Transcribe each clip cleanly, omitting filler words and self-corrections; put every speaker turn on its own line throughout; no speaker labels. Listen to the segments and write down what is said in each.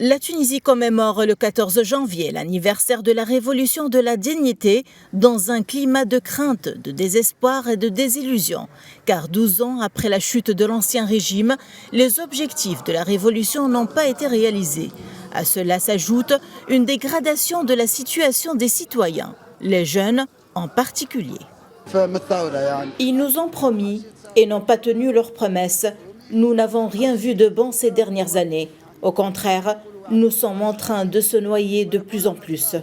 La Tunisie commémore le 14 janvier l'anniversaire de la révolution de la dignité dans un climat de crainte, de désespoir et de désillusion. Car 12 ans après la chute de l'ancien régime, les objectifs de la révolution n'ont pas été réalisés. À cela s'ajoute une dégradation de la situation des citoyens, les jeunes en particulier. Ils nous ont promis et n'ont pas tenu leurs promesses. Nous n'avons rien vu de bon ces dernières années. Au contraire, nous sommes en train de se noyer de plus en plus.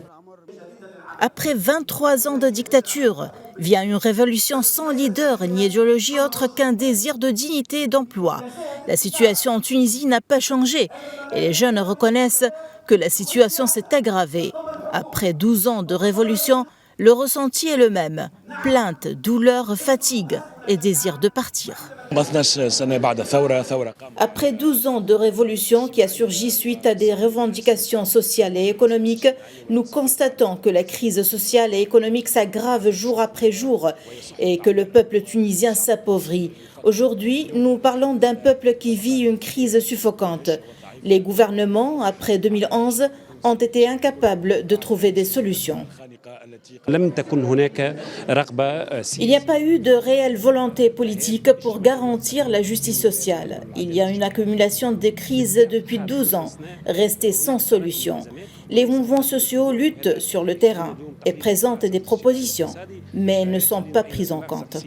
Après 23 ans de dictature, vient une révolution sans leader ni idéologie autre qu'un désir de dignité et d'emploi. La situation en Tunisie n'a pas changé et les jeunes reconnaissent que la situation s'est aggravée. Après 12 ans de révolution, le ressenti est le même. Plainte, douleur, fatigue et désir de partir. Après 12 ans de révolution qui a surgi suite à des revendications sociales et économiques, nous constatons que la crise sociale et économique s'aggrave jour après jour et que le peuple tunisien s'appauvrit. Aujourd'hui, nous parlons d'un peuple qui vit une crise suffocante. Les gouvernements, après 2011, ont été incapables de trouver des solutions. Il n'y a pas eu de réelle volonté politique pour garantir la justice sociale. Il y a une accumulation de crises depuis 12 ans, restées sans solution. Les mouvements sociaux luttent sur le terrain et présentent des propositions, mais ne sont pas prises en compte.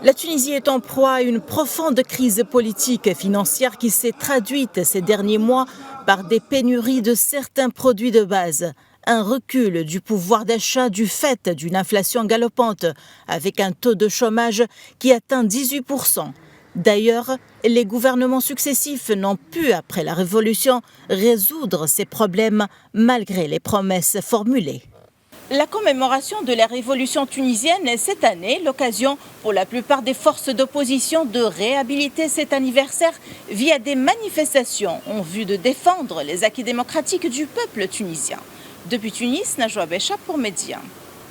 La Tunisie est en proie à une profonde crise politique et financière qui s'est traduite ces derniers mois par des pénuries de certains produits de base. Un recul du pouvoir d'achat du fait d'une inflation galopante, avec un taux de chômage qui atteint 18%. D'ailleurs, les gouvernements successifs n'ont pu, après la révolution, résoudre ces problèmes malgré les promesses formulées. La commémoration de la révolution tunisienne est cette année l'occasion pour la plupart des forces d'opposition de réhabiliter cet anniversaire via des manifestations en vue de défendre les acquis démocratiques du peuple tunisien. Depuis Tunis, Najwa Becha pour Média.